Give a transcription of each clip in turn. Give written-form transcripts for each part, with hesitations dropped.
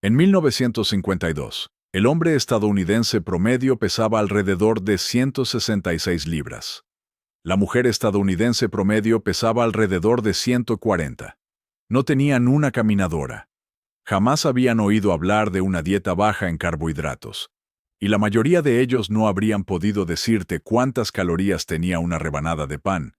En 1952, el hombre estadounidense promedio pesaba alrededor de 166 libras. La mujer estadounidense promedio pesaba alrededor de 140. No tenían una caminadora. Jamás habían oído hablar de una dieta baja en carbohidratos. Y la mayoría de ellos no habrían podido decirte cuántas calorías tenía una rebanada de pan.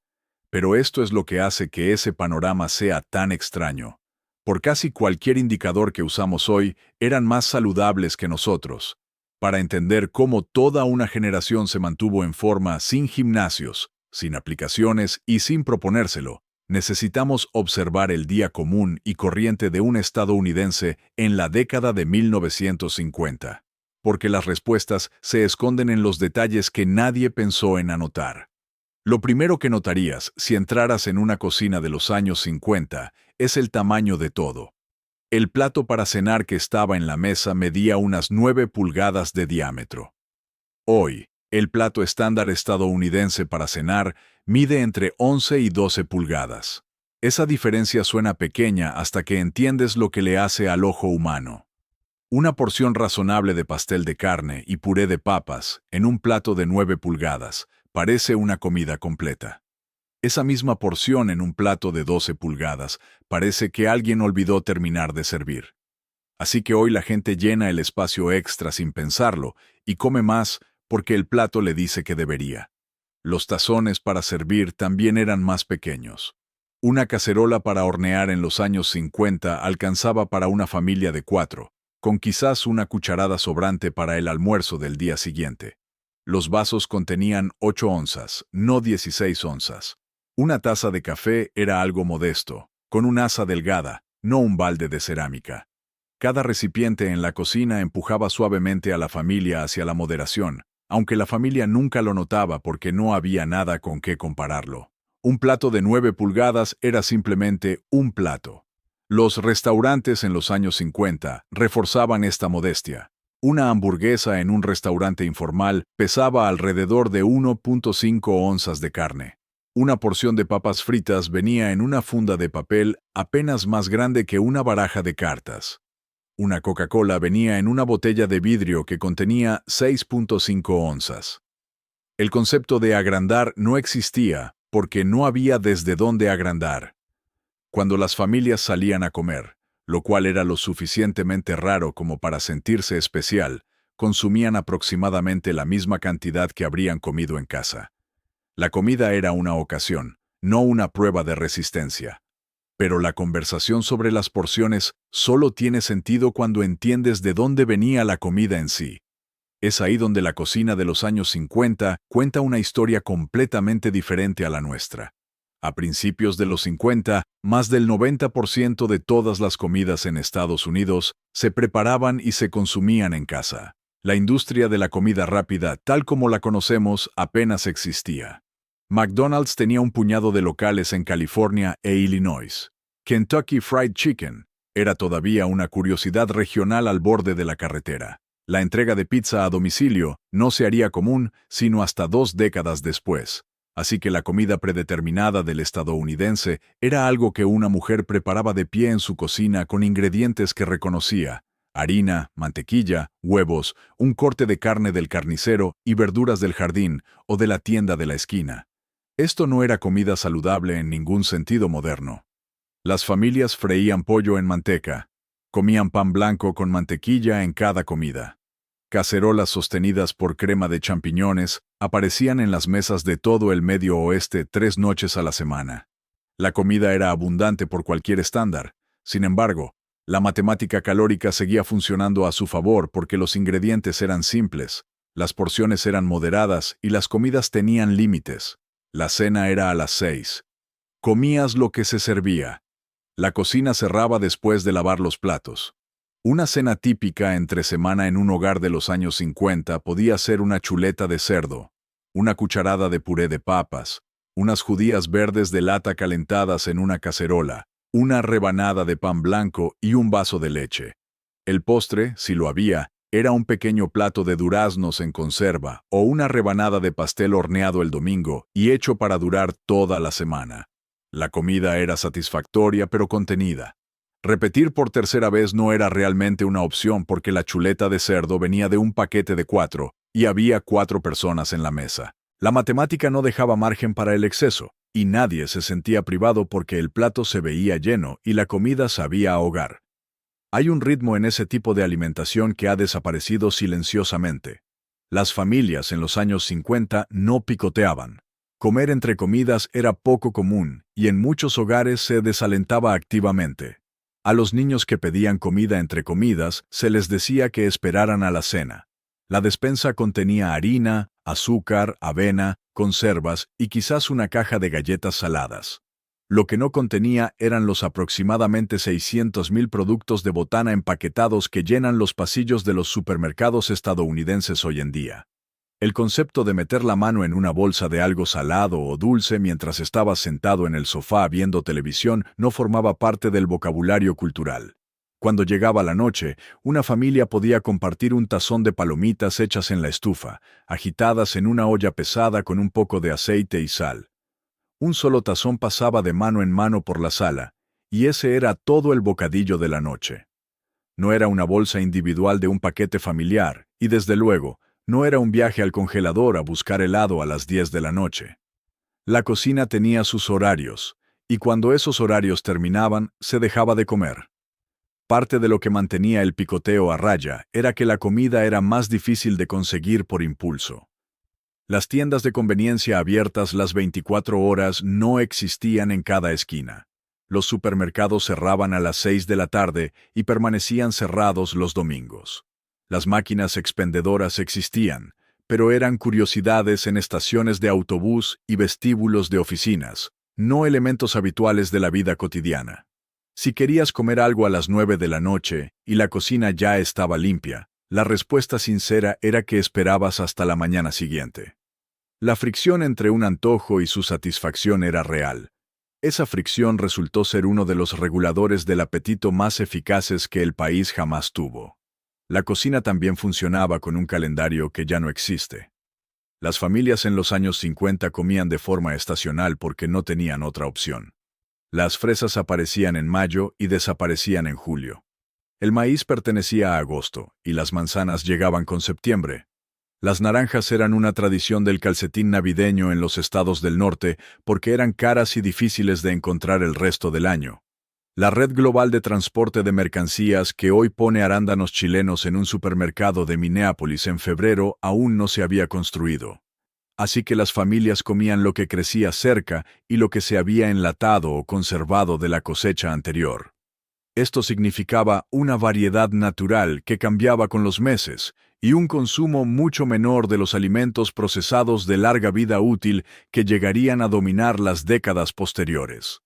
Pero esto es lo que hace que ese panorama sea tan extraño. Por casi cualquier indicador que usamos hoy, eran más saludables que nosotros. Para entender cómo toda una generación se mantuvo en forma sin gimnasios, sin aplicaciones y sin proponérselo, necesitamos observar el día común y corriente de un estadounidense en la década de 1950. Porque las respuestas se esconden en los detalles que nadie pensó en anotar. Lo primero que notarías si entraras en una cocina de los años 50 es el tamaño de todo. El plato para cenar que estaba en la mesa medía unas 9 pulgadas de diámetro. Hoy, el plato estándar estadounidense para cenar mide entre 11 y 12 pulgadas. Esa diferencia suena pequeña hasta que entiendes lo que le hace al ojo humano. Una porción razonable de pastel de carne y puré de papas en un plato de 9 pulgadas parece una comida completa. Esa misma porción en un plato de 12 pulgadas parece que alguien olvidó terminar de servir. Así que hoy la gente llena el espacio extra sin pensarlo y come más porque el plato le dice que debería. Los tazones para servir también eran más pequeños. Una cacerola para hornear en los años 50 alcanzaba para una familia de 4, con quizás una cucharada sobrante para el almuerzo del día siguiente. Los vasos contenían 8 onzas, no 16 onzas. Una taza de café era algo modesto, con un asa delgada, no un balde de cerámica. Cada recipiente en la cocina empujaba suavemente a la familia hacia la moderación, aunque la familia nunca lo notaba porque no había nada con qué compararlo. Un plato de 9 pulgadas era simplemente un plato. Los restaurantes en los años 50 reforzaban esta modestia. Una hamburguesa en un restaurante informal pesaba alrededor de 1.5 onzas de carne. Una porción de papas fritas venía en una funda de papel apenas más grande que una baraja de cartas. Una Coca-Cola venía en una botella de vidrio que contenía 6.5 onzas. El concepto de agrandar no existía porque no había desde dónde agrandar. Cuando las familias salían a comer, lo cual era lo suficientemente raro como para sentirse especial, consumían aproximadamente la misma cantidad que habrían comido en casa. La comida era una ocasión, no una prueba de resistencia. Pero la conversación sobre las porciones solo tiene sentido cuando entiendes de dónde venía la comida en sí. Es ahí donde la cocina de los años 50 cuenta una historia completamente diferente a la nuestra. A principios de los 50, más del 90% de todas las comidas en Estados Unidos se preparaban y se consumían en casa. La industria de la comida rápida, tal como la conocemos, apenas existía. McDonald's tenía un puñado de locales en California e Illinois. Kentucky Fried Chicken era todavía una curiosidad regional al borde de la carretera. La entrega de pizza a domicilio no se haría común sino hasta 2 décadas después. Así que la comida predeterminada del estadounidense era algo que una mujer preparaba de pie en su cocina con ingredientes que reconocía: harina, mantequilla, huevos, un corte de carne del carnicero y verduras del jardín o de la tienda de la esquina. Esto no era comida saludable en ningún sentido moderno. Las familias freían pollo en manteca, comían pan blanco con mantequilla en cada comida. Cacerolas sostenidas por crema de champiñones aparecían en las mesas de todo el Medio Oeste 3 noches a la semana. La comida era abundante por cualquier estándar. Sin embargo, la matemática calórica seguía funcionando a su favor porque los ingredientes eran simples, las porciones eran moderadas y las comidas tenían límites. La cena era a las 6. Comías lo que se servía. La cocina cerraba después de lavar los platos. Una cena típica entre semana en un hogar de los años 50 podía ser una chuleta de cerdo, una cucharada de puré de papas, unas judías verdes de lata calentadas en una cacerola, una rebanada de pan blanco y un vaso de leche. El postre, si lo había, era un pequeño plato de duraznos en conserva o una rebanada de pastel horneado el domingo y hecho para durar toda la semana. La comida era satisfactoria pero contenida. Repetir por tercera vez no era realmente una opción porque la chuleta de cerdo venía de un paquete de 4 y había 4 personas en la mesa. La matemática no dejaba margen para el exceso, y nadie se sentía privado porque el plato se veía lleno y la comida sabía a hogar. Hay un ritmo en ese tipo de alimentación que ha desaparecido silenciosamente. Las familias en los años 50 no picoteaban. Comer entre comidas era poco común y en muchos hogares se desalentaba activamente. A los niños que pedían comida entre comidas se les decía que esperaran a la cena. La despensa contenía harina, azúcar, avena, conservas y quizás una caja de galletas saladas. Lo que no contenía eran los aproximadamente 600.000 productos de botana empaquetados que llenan los pasillos de los supermercados estadounidenses hoy en día. El concepto de meter la mano en una bolsa de algo salado o dulce mientras estabas sentado en el sofá viendo televisión no formaba parte del vocabulario cultural. Cuando llegaba la noche, una familia podía compartir un tazón de palomitas hechas en la estufa, agitadas en una olla pesada con un poco de aceite y sal. Un solo tazón pasaba de mano en mano por la sala, y ese era todo el bocadillo de la noche. No era una bolsa individual de un paquete familiar, y desde luego, no era un viaje al congelador a buscar helado a las 10 de la noche. La cocina tenía sus horarios, y cuando esos horarios terminaban, se dejaba de comer. Parte de lo que mantenía el picoteo a raya era que la comida era más difícil de conseguir por impulso. Las tiendas de conveniencia abiertas las 24 horas no existían en cada esquina. Los supermercados cerraban a las 6 de la tarde y permanecían cerrados los domingos. Las máquinas expendedoras existían, pero eran curiosidades en estaciones de autobús y vestíbulos de oficinas, no elementos habituales de la vida cotidiana. Si querías comer algo a las 9 de la noche y la cocina ya estaba limpia, la respuesta sincera era que esperabas hasta la mañana siguiente. La fricción entre un antojo y su satisfacción era real. Esa fricción resultó ser uno de los reguladores del apetito más eficaces que el país jamás tuvo. La cocina también funcionaba con un calendario que ya no existe. Las familias en los años 50 comían de forma estacional porque no tenían otra opción. Las fresas aparecían en mayo y desaparecían en julio. El maíz pertenecía a agosto y las manzanas llegaban con septiembre. Las naranjas eran una tradición del calcetín navideño en los estados del norte porque eran caras y difíciles de encontrar el resto del año. La red global de transporte de mercancías que hoy pone arándanos chilenos en un supermercado de Minneapolis en febrero aún no se había construido. Así que las familias comían lo que crecía cerca y lo que se había enlatado o conservado de la cosecha anterior. Esto significaba una variedad natural que cambiaba con los meses y un consumo mucho menor de los alimentos procesados de larga vida útil que llegarían a dominar las décadas posteriores.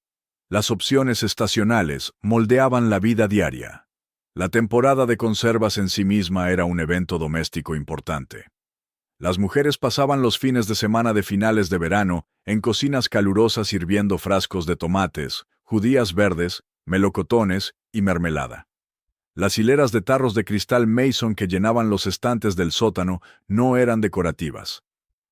Las opciones estacionales moldeaban la vida diaria. La temporada de conservas en sí misma era un evento doméstico importante. Las mujeres pasaban los fines de semana de finales de verano en cocinas calurosas sirviendo frascos de tomates, judías verdes, melocotones y mermelada. Las hileras de tarros de cristal Mason que llenaban los estantes del sótano no eran decorativas.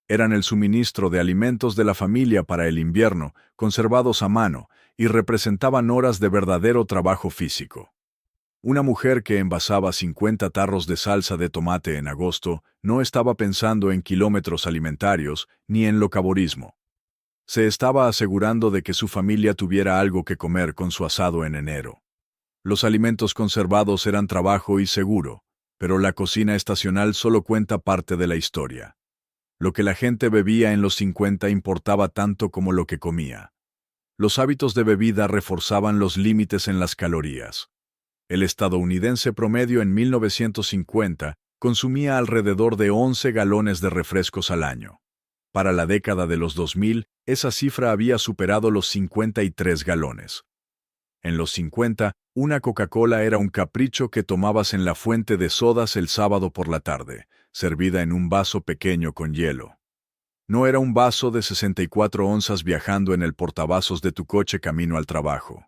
Eran el suministro de alimentos de la familia para el invierno, conservados a mano, y representaban horas de verdadero trabajo físico. Una mujer que envasaba 50 tarros de salsa de tomate en agosto no estaba pensando en kilómetros alimentarios ni en locaborismo. Se estaba asegurando de que su familia tuviera algo que comer con su asado en enero. Los alimentos conservados eran trabajo y seguro, pero la cocina estacional solo cuenta parte de la historia. Lo que la gente bebía en los 50 importaba tanto como lo que comía. Los hábitos de bebida reforzaban los límites en las calorías. El estadounidense promedio en 1950 consumía alrededor de 11 galones de refrescos al año. Para la década de los 2000, esa cifra había superado los 53 galones. En los 50, una Coca-Cola era un capricho que tomabas en la fuente de sodas el sábado por la tarde, servida en un vaso pequeño con hielo. No era un vaso de 64 onzas viajando en el portavasos de tu coche camino al trabajo.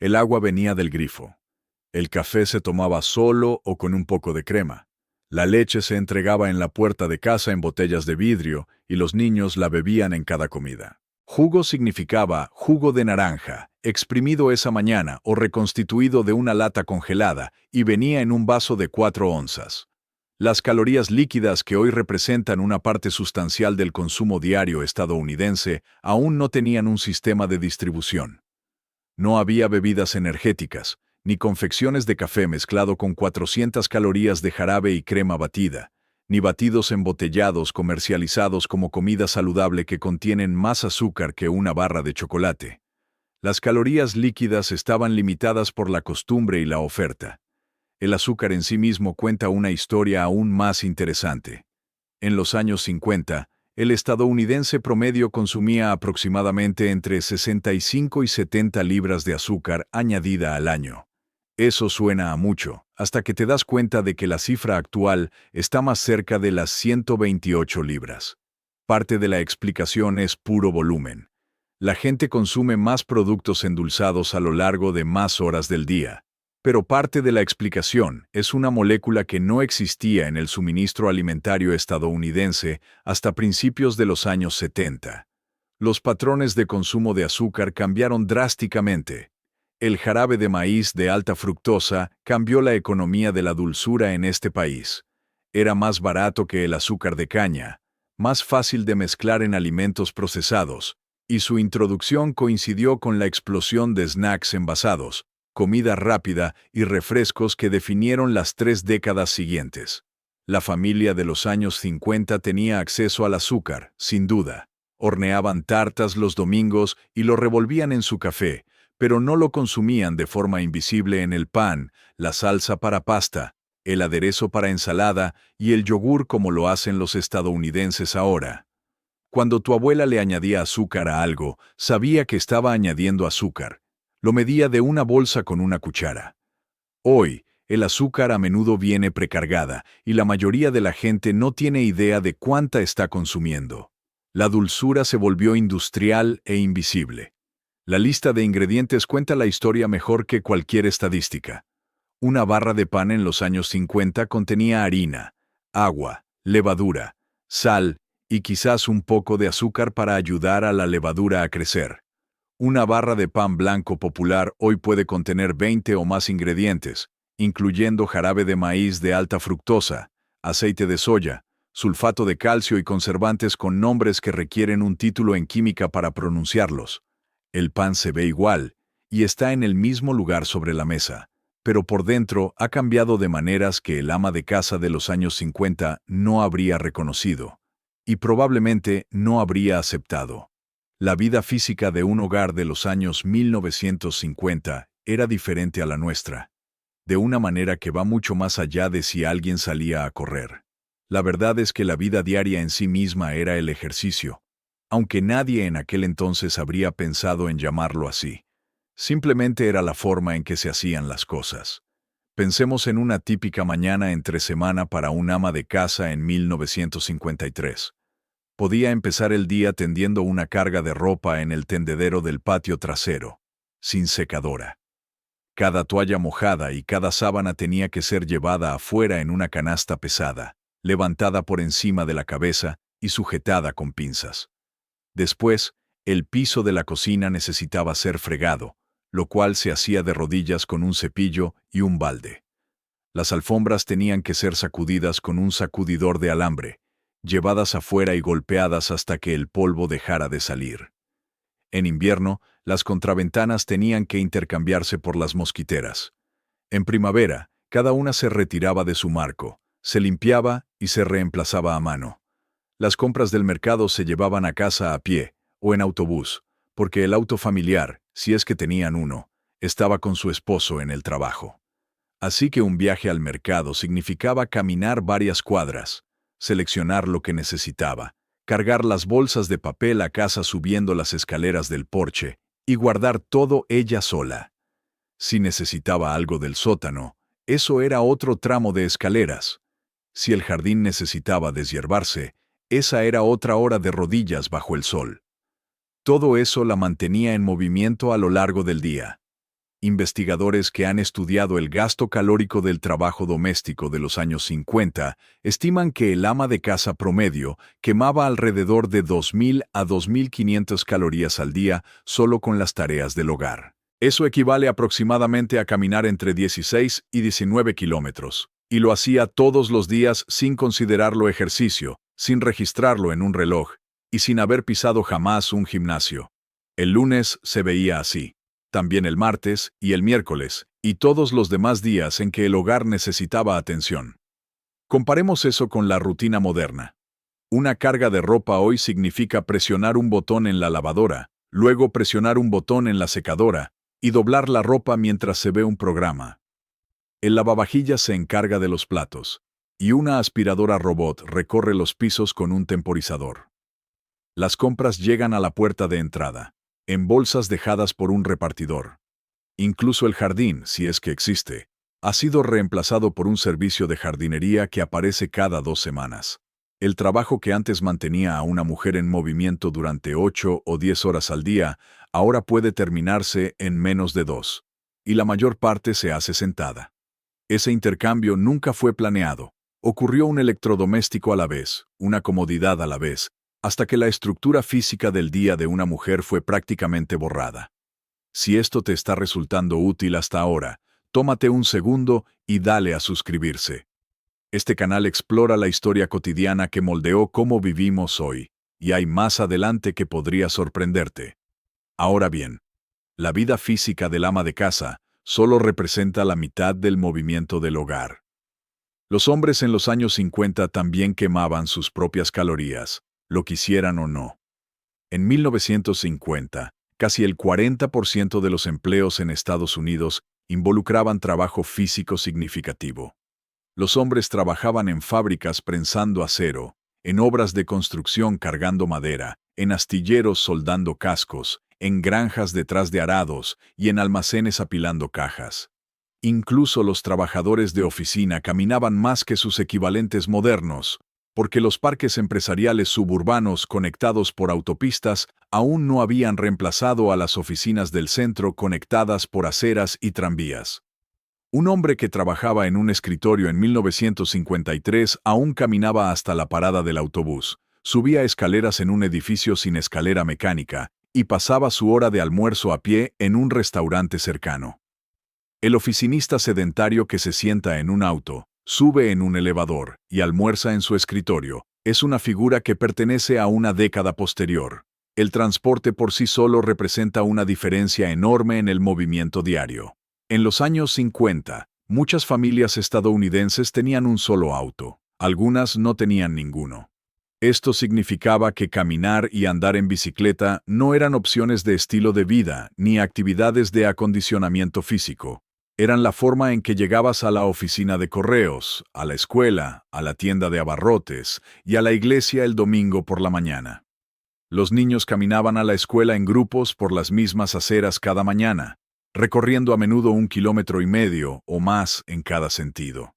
El agua venía del grifo. El café se tomaba solo o con un poco de crema. La leche se entregaba en la puerta de casa en botellas de vidrio y los niños la bebían en cada comida. Jugo significaba jugo de naranja, exprimido esa mañana o reconstituido de una lata congelada, y venía en un vaso de 4 onzas. Las calorías líquidas, que hoy representan una parte sustancial del consumo diario estadounidense, aún no tenían un sistema de distribución. No había bebidas energéticas, ni confecciones de café mezclado con 400 calorías de jarabe y crema batida, ni batidos embotellados comercializados como comida saludable que contienen más azúcar que una barra de chocolate. Las calorías líquidas estaban limitadas por la costumbre y la oferta. El azúcar en sí mismo cuenta una historia aún más interesante. En los años 50, el estadounidense promedio consumía aproximadamente entre 65 y 70 libras de azúcar añadida al año. Eso suena a mucho, hasta que te das cuenta de que la cifra actual está más cerca de las 128 libras. Parte de la explicación es puro volumen. La gente consume más productos endulzados a lo largo de más horas del día. Pero parte de la explicación es una molécula que no existía en el suministro alimentario estadounidense hasta principios de los años 70. Los patrones de consumo de azúcar cambiaron drásticamente. El jarabe de maíz de alta fructosa cambió la economía de la dulzura en este país. Era más barato que el azúcar de caña, más fácil de mezclar en alimentos procesados, y su introducción coincidió con la explosión de snacks envasados, comida rápida y refrescos que definieron las 3 décadas siguientes. La familia de los años 50 tenía acceso al azúcar, sin duda. Horneaban tartas los domingos y lo revolvían en su café, pero no lo consumían de forma invisible en el pan, la salsa para pasta, el aderezo para ensalada y el yogur como lo hacen los estadounidenses ahora. Cuando tu abuela le añadía azúcar a algo, sabía que estaba añadiendo azúcar. Lo medía de una bolsa con una cuchara. Hoy, el azúcar a menudo viene precargada y la mayoría de la gente no tiene idea de cuánta está consumiendo. La dulzura se volvió industrial e invisible. La lista de ingredientes cuenta la historia mejor que cualquier estadística. Una barra de pan en los años 50 contenía harina, agua, levadura, sal y quizás un poco de azúcar para ayudar a la levadura a crecer. Una barra de pan blanco popular hoy puede contener 20 o más ingredientes, incluyendo jarabe de maíz de alta fructosa, aceite de soya, sulfato de calcio y conservantes con nombres que requieren un título en química para pronunciarlos. El pan se ve igual, y está en el mismo lugar sobre la mesa, pero por dentro ha cambiado de maneras que el ama de casa de los años 50 no habría reconocido, y probablemente no habría aceptado. La vida física de un hogar de los años 1950 era diferente a la nuestra, de una manera que va mucho más allá de si alguien salía a correr. La verdad es que la vida diaria en sí misma era el ejercicio, aunque nadie en aquel entonces habría pensado en llamarlo así. Simplemente era la forma en que se hacían las cosas. Pensemos en una típica mañana entre semana para un ama de casa en 1953. Podía empezar el día tendiendo una carga de ropa en el tendedero del patio trasero, sin secadora. Cada toalla mojada y cada sábana tenía que ser llevada afuera en una canasta pesada, levantada por encima de la cabeza y sujetada con pinzas. Después, el piso de la cocina necesitaba ser fregado, lo cual se hacía de rodillas con un cepillo y un balde. Las alfombras tenían que ser sacudidas con un sacudidor de alambre, llevadas afuera y golpeadas hasta que el polvo dejara de salir. En invierno, las contraventanas tenían que intercambiarse por las mosquiteras. En primavera, cada una se retiraba de su marco, se limpiaba y se reemplazaba a mano. Las compras del mercado se llevaban a casa a pie o en autobús, porque el auto familiar, si es que tenían uno, estaba con su esposo en el trabajo. Así que un viaje al mercado significaba caminar varias cuadras, seleccionar lo que necesitaba, cargar las bolsas de papel a casa subiendo las escaleras del porche y guardar todo ella sola. Si necesitaba algo del sótano, eso era otro tramo de escaleras. Si el jardín necesitaba deshiervarse, esa era otra hora de rodillas bajo el sol. Todo eso la mantenía en movimiento a lo largo del día. Investigadores que han estudiado el gasto calórico del trabajo doméstico de los años 50 estiman que el ama de casa promedio quemaba alrededor de 2.000 a 2.500 calorías al día solo con las tareas del hogar. Eso equivale aproximadamente a caminar entre 16 y 19 kilómetros. Y lo hacía todos los días sin considerarlo ejercicio, sin registrarlo en un reloj y sin haber pisado jamás un gimnasio. El lunes se veía así. También el martes y el miércoles, y todos los demás días en que el hogar necesitaba atención. Comparemos eso con la rutina moderna. Una carga de ropa hoy significa presionar un botón en la lavadora, luego presionar un botón en la secadora, y doblar la ropa mientras se ve un programa. El lavavajillas se encarga de los platos, y una aspiradora robot recorre los pisos con un temporizador. Las compras llegan a la puerta de entrada, en bolsas dejadas por un repartidor. Incluso el jardín, si es que existe, ha sido reemplazado por un servicio de jardinería que aparece cada 2 semanas. El trabajo que antes mantenía a una mujer en movimiento durante 8 o 10 horas al día, ahora puede terminarse en menos de 2. Y la mayor parte se hace sentada. Ese intercambio nunca fue planeado. Ocurrió un electrodoméstico a la vez, una comodidad a la vez, hasta que la estructura física del día de una mujer fue prácticamente borrada. Si esto te está resultando útil hasta ahora, tómate un segundo y dale a suscribirse. Este canal explora la historia cotidiana que moldeó cómo vivimos hoy, y hay más adelante que podría sorprenderte. Ahora bien, la vida física del ama de casa solo representa la mitad del movimiento del hogar. Los hombres en los años 50 también quemaban sus propias calorías, lo quisieran o no. En 1950, casi el 40% de los empleos en Estados Unidos involucraban trabajo físico significativo. Los hombres trabajaban en fábricas prensando acero, en obras de construcción cargando madera, en astilleros soldando cascos, en granjas detrás de arados y en almacenes apilando cajas. Incluso los trabajadores de oficina caminaban más que sus equivalentes modernos, porque los parques empresariales suburbanos conectados por autopistas aún no habían reemplazado a las oficinas del centro conectadas por aceras y tranvías. Un hombre que trabajaba en un escritorio en 1953 aún caminaba hasta la parada del autobús, subía escaleras en un edificio sin escalera mecánica y pasaba su hora de almuerzo a pie en un restaurante cercano. El oficinista sedentario que se sienta en un auto, sube en un elevador y almuerza en su escritorio, es una figura que pertenece a una década posterior. El transporte por sí solo representa una diferencia enorme en el movimiento diario. En los años 50, muchas familias estadounidenses tenían un solo auto, algunas no tenían ninguno. Esto significaba que caminar y andar en bicicleta no eran opciones de estilo de vida ni actividades de acondicionamiento físico. Eran la forma en que llegabas a la oficina de correos, a la escuela, a la tienda de abarrotes y a la iglesia el domingo por la mañana. Los niños caminaban a la escuela en grupos por las mismas aceras cada mañana, recorriendo a menudo 1,5 kilómetros o más en cada sentido.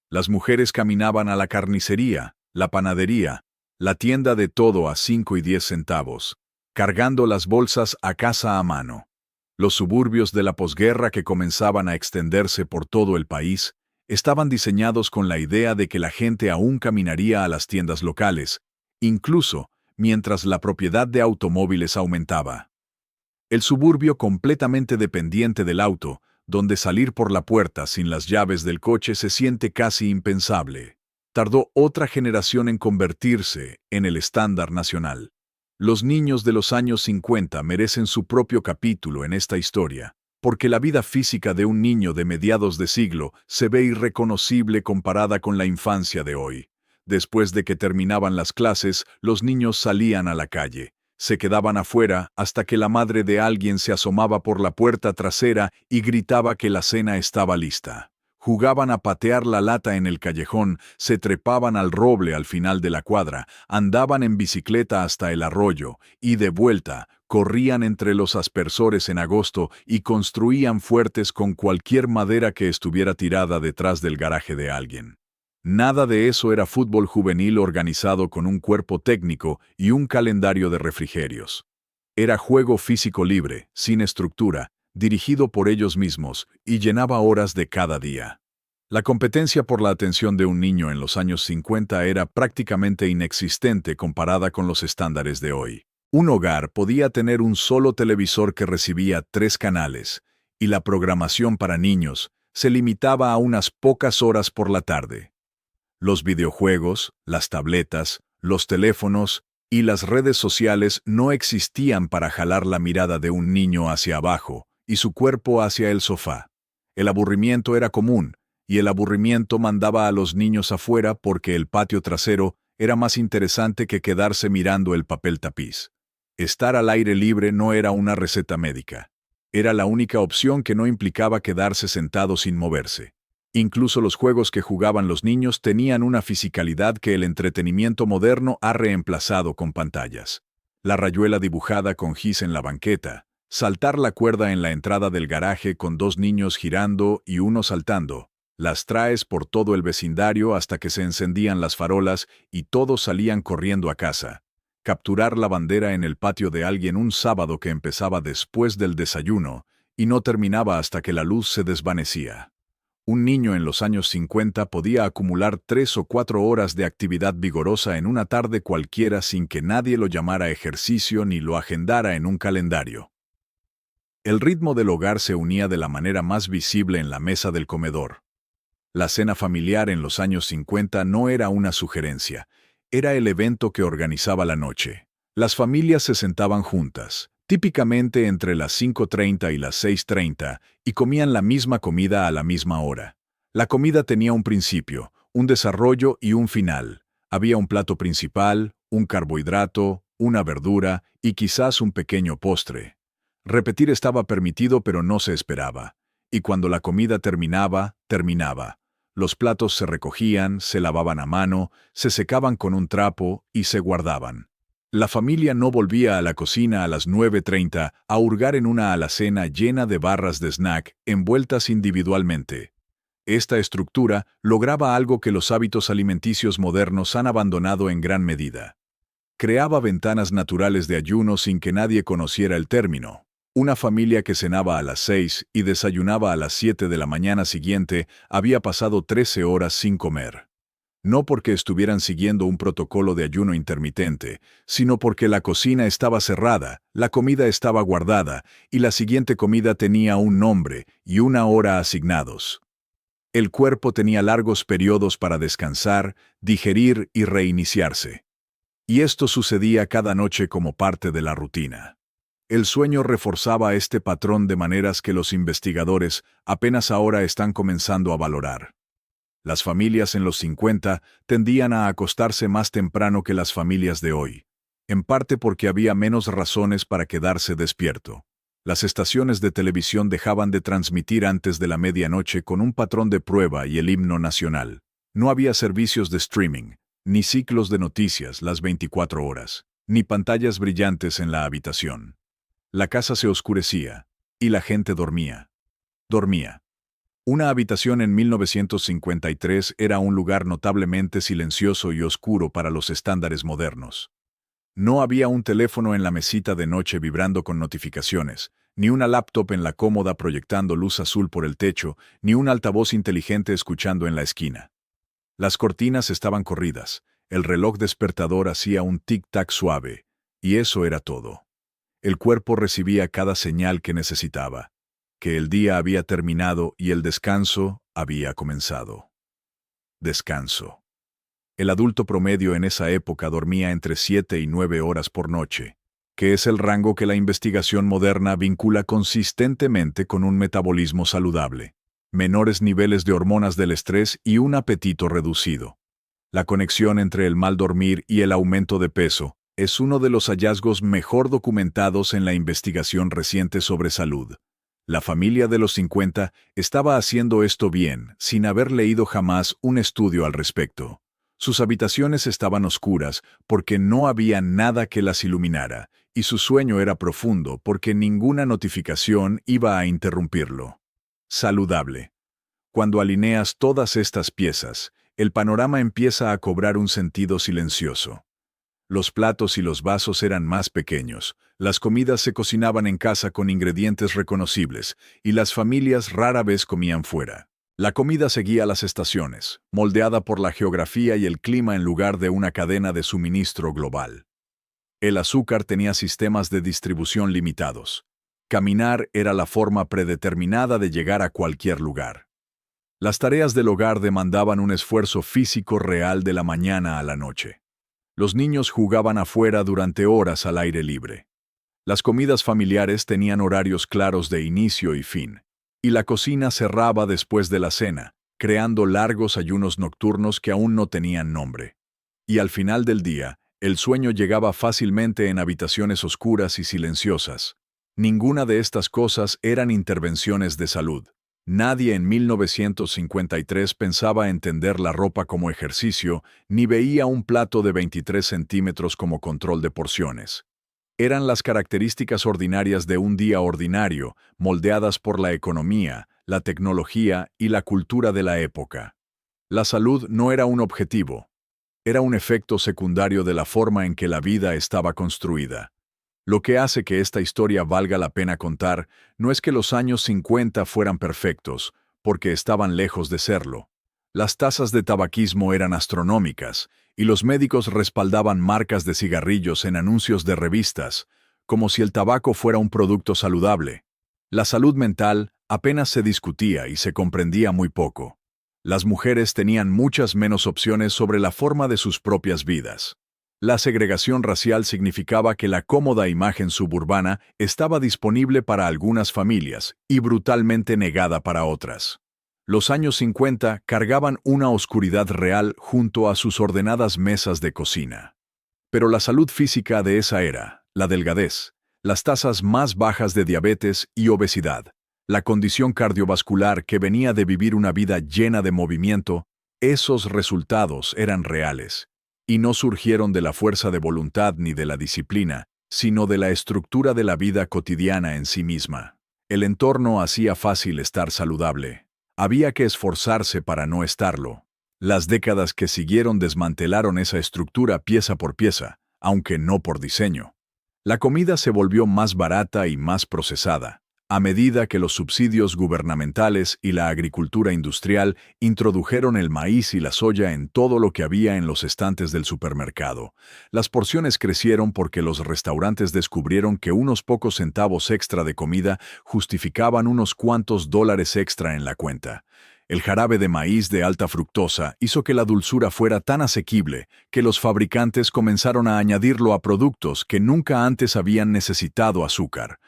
Las mujeres caminaban a la carnicería, la panadería, la tienda de todo a 5 y 10 centavos, cargando las bolsas a casa a mano. Los suburbios de la posguerra que comenzaban a extenderse por todo el país estaban diseñados con la idea de que la gente aún caminaría a las tiendas locales, incluso mientras la propiedad de automóviles aumentaba. El suburbio completamente dependiente del auto, donde salir por la puerta sin las llaves del coche se siente casi impensable, tardó otra generación en convertirse en el estándar nacional. Los niños de los años 50 merecen su propio capítulo en esta historia, porque la vida física de un niño de mediados de siglo se ve irreconocible comparada con la infancia de hoy. Después de que terminaban las clases, los niños salían a la calle. Se quedaban afuera hasta que la madre de alguien se asomaba por la puerta trasera y gritaba que la cena estaba lista. Jugaban a patear la lata en el callejón, se trepaban al roble al final de la cuadra, andaban en bicicleta hasta el arroyo y de vuelta, corrían entre los aspersores en agosto y construían fuertes con cualquier madera que estuviera tirada detrás del garaje de alguien. Nada de eso era fútbol juvenil organizado con un cuerpo técnico y un calendario de refrigerios. Era juego físico libre, sin estructura, dirigido por ellos mismos, y llenaba horas de cada día. La competencia por la atención de un niño en los años 50 era prácticamente inexistente comparada con los estándares de hoy. Un hogar podía tener un solo televisor que recibía 3 canales, y la programación para niños se limitaba a unas pocas horas por la tarde. Los videojuegos, las tabletas, los teléfonos y las redes sociales no existían para jalar la mirada de un niño hacia abajo y su cuerpo hacia el sofá. El aburrimiento era común, y el aburrimiento mandaba a los niños afuera porque el patio trasero era más interesante que quedarse mirando el papel tapiz. Estar al aire libre no era una receta médica. Era la única opción que no implicaba quedarse sentado sin moverse. Incluso los juegos que jugaban los niños tenían una fisicalidad que el entretenimiento moderno ha reemplazado con pantallas. La rayuela dibujada con gis en la banqueta, saltar la cuerda en la entrada del garaje con 2 niños girando y uno saltando, las traes por todo el vecindario hasta que se encendían las farolas y todos salían corriendo a casa. Capturar la bandera en el patio de alguien un sábado que empezaba después del desayuno y no terminaba hasta que la luz se desvanecía. Un niño en los años 50 podía acumular 3 o 4 horas de actividad vigorosa en una tarde cualquiera sin que nadie lo llamara ejercicio ni lo agendara en un calendario. El ritmo del hogar se unía de la manera más visible en la mesa del comedor. La cena familiar en los años 50 no era una sugerencia, era el evento que organizaba la noche. Las familias se sentaban juntas, típicamente entre las 5:30 y las 6:30, y comían la misma comida a la misma hora. La comida tenía un principio, un desarrollo y un final. Había un plato principal, un carbohidrato, una verdura y quizás un pequeño postre. Repetir estaba permitido, pero no se esperaba. Y cuando la comida terminaba, terminaba. Los platos se recogían, se lavaban a mano, se secaban con un trapo y se guardaban. La familia no volvía a la cocina a las 9:30 a hurgar en una alacena llena de barras de snack envueltas individualmente. Esta estructura lograba algo que los hábitos alimenticios modernos han abandonado en gran medida. Creaba ventanas naturales de ayuno sin que nadie conociera el término. Una familia que cenaba a las 6 y desayunaba a las 7 de la mañana siguiente había pasado 13 horas sin comer. No porque estuvieran siguiendo un protocolo de ayuno intermitente, sino porque la cocina estaba cerrada, la comida estaba guardada y la siguiente comida tenía un nombre y una hora asignados. El cuerpo tenía largos periodos para descansar, digerir y reiniciarse. Y esto sucedía cada noche como parte de la rutina. El sueño reforzaba este patrón de maneras que los investigadores apenas ahora están comenzando a valorar. Las familias en los 50 tendían a acostarse más temprano que las familias de hoy, en parte porque había menos razones para quedarse despierto. Las estaciones de televisión dejaban de transmitir antes de la medianoche con un patrón de prueba y el himno nacional. No había servicios de streaming, ni ciclos de noticias las 24 horas, ni pantallas brillantes en la habitación. La casa se oscurecía, y la gente dormía. Dormía. Una habitación en 1953 era un lugar notablemente silencioso y oscuro para los estándares modernos. No había un teléfono en la mesita de noche vibrando con notificaciones, ni una laptop en la cómoda proyectando luz azul por el techo, ni un altavoz inteligente escuchando en la esquina. Las cortinas estaban corridas, el reloj despertador hacía un tic-tac suave, y eso era todo. El cuerpo recibía cada señal que necesitaba, que el día había terminado y el descanso había comenzado. Descanso. El adulto promedio en esa época dormía entre 7 y 9 horas por noche, que es el rango que la investigación moderna vincula consistentemente con un metabolismo saludable, menores niveles de hormonas del estrés y un apetito reducido. La conexión entre el mal dormir y el aumento de peso es uno de los hallazgos mejor documentados en la investigación reciente sobre salud. La familia de los 50 estaba haciendo esto bien, sin haber leído jamás un estudio al respecto. Sus habitaciones estaban oscuras porque no había nada que las iluminara, y su sueño era profundo porque ninguna notificación iba a interrumpirlo. Saludable. Cuando alineas todas estas piezas, el panorama empieza a cobrar un sentido silencioso. Los platos y los vasos eran más pequeños, las comidas se cocinaban en casa con ingredientes reconocibles, y las familias rara vez comían fuera. La comida seguía las estaciones, moldeada por la geografía y el clima en lugar de una cadena de suministro global. El azúcar tenía sistemas de distribución limitados. Caminar era la forma predeterminada de llegar a cualquier lugar. Las tareas del hogar demandaban un esfuerzo físico real de la mañana a la noche. Los niños jugaban afuera durante horas al aire libre. Las comidas familiares tenían horarios claros de inicio y fin, y la cocina cerraba después de la cena, creando largos ayunos nocturnos que aún no tenían nombre. Y al final del día, el sueño llegaba fácilmente en habitaciones oscuras y silenciosas. Ninguna de estas cosas eran intervenciones de salud. Nadie en 1953 pensaba en tender la ropa como ejercicio, ni veía un plato de 23 centímetros como control de porciones. Eran las características ordinarias de un día ordinario, moldeadas por la economía, la tecnología y la cultura de la época. La salud no era un objetivo, era un efecto secundario de la forma en que la vida estaba construida. Lo que hace que esta historia valga la pena contar no es que los años 50 fueran perfectos, porque estaban lejos de serlo. Las tasas de tabaquismo eran astronómicas, y los médicos respaldaban marcas de cigarrillos en anuncios de revistas, como si el tabaco fuera un producto saludable. La salud mental apenas se discutía y se comprendía muy poco. Las mujeres tenían muchas menos opciones sobre la forma de sus propias vidas. La segregación racial significaba que la cómoda imagen suburbana estaba disponible para algunas familias y brutalmente negada para otras. Los años 50 cargaban una oscuridad real junto a sus ordenadas mesas de cocina. Pero la salud física de esa era, la delgadez, las tasas más bajas de diabetes y obesidad, la condición cardiovascular que venía de vivir una vida llena de movimiento, esos resultados eran reales. Y no surgieron de la fuerza de voluntad ni de la disciplina, sino de la estructura de la vida cotidiana en sí misma. El entorno hacía fácil estar saludable. Había que esforzarse para no estarlo. Las décadas que siguieron desmantelaron esa estructura pieza por pieza, aunque no por diseño. La comida se volvió más barata y más procesada, a medida que los subsidios gubernamentales y la agricultura industrial introdujeron el maíz y la soya en todo lo que había en los estantes del supermercado. Las porciones crecieron porque los restaurantes descubrieron que unos pocos centavos extra de comida justificaban unos cuantos dólares extra en la cuenta. El jarabe de maíz de alta fructosa hizo que la dulzura fuera tan asequible que los fabricantes comenzaron a añadirlo a productos que nunca antes habían necesitado azúcar.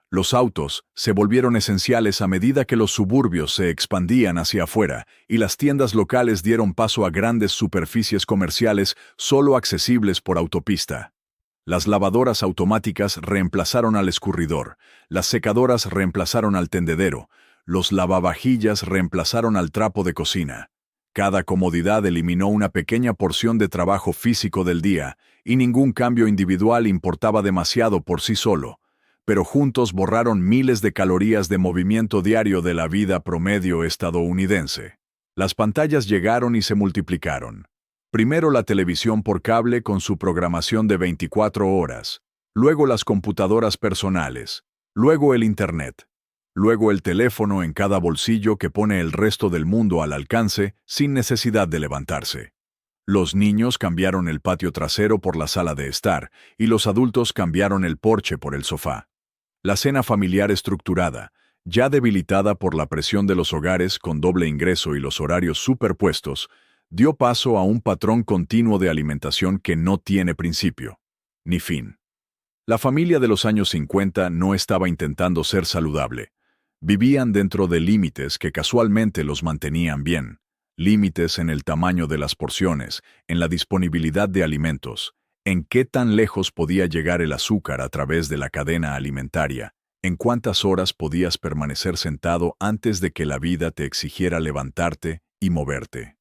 Los autos se volvieron esenciales a medida que los suburbios se expandían hacia afuera y las tiendas locales dieron paso a grandes superficies comerciales solo accesibles por autopista. Las lavadoras automáticas reemplazaron al escurridor, las secadoras reemplazaron al tendedero, los lavavajillas reemplazaron al trapo de cocina. Cada comodidad eliminó una pequeña porción de trabajo físico del día y ningún cambio individual importaba demasiado por sí solo, pero juntos borraron miles de calorías de movimiento diario de la vida promedio estadounidense. Las pantallas llegaron y se multiplicaron. Primero la televisión por cable con su programación de 24 horas, luego las computadoras personales, luego el Internet, luego el teléfono en cada bolsillo que pone el resto del mundo al alcance sin necesidad de levantarse. Los niños cambiaron el patio trasero por la sala de estar y los adultos cambiaron el porche por el sofá. La cena familiar estructurada, ya debilitada por la presión de los hogares con doble ingreso y los horarios superpuestos, dio paso a un patrón continuo de alimentación que no tiene principio ni fin. La familia de los años 50 no estaba intentando ser saludable. Vivían dentro de límites que casualmente los mantenían bien. Límites en el tamaño de las porciones, en la disponibilidad de alimentos, en qué tan lejos podía llegar el azúcar a través de la cadena alimentaria, en cuántas horas podías permanecer sentado antes de que la vida te exigiera levantarte y moverte.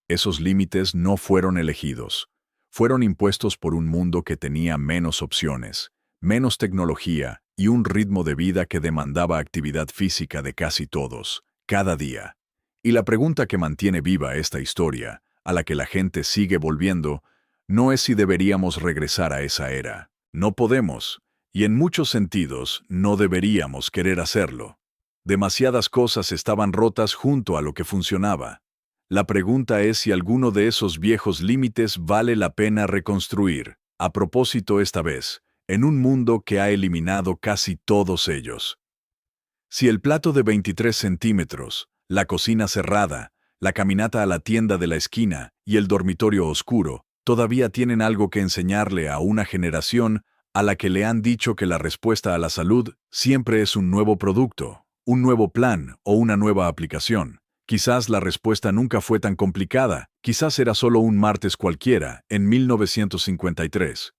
Esos límites no fueron elegidos, fueron impuestos por un mundo que tenía menos opciones, menos tecnología y un ritmo de vida que demandaba actividad física de casi todos, cada día. Y la pregunta que mantiene viva esta historia, a la que la gente sigue volviendo, No es si deberíamos regresar a esa era. No podemos, y en muchos sentidos no deberíamos querer hacerlo. Demasiadas cosas estaban rotas junto a lo que funcionaba. La pregunta es si alguno de esos viejos límites vale la pena reconstruir, a propósito esta vez, en un mundo que ha eliminado casi todos ellos. Si el plato de 23 centímetros, la cocina cerrada, la caminata a la tienda de la esquina y el dormitorio oscuro todavía tienen algo que enseñarle a una generación a la que le han dicho que la respuesta a la salud siempre es un nuevo producto, un nuevo plan o una nueva aplicación. Quizás la respuesta nunca fue tan complicada, quizás era solo un martes cualquiera, en 1953.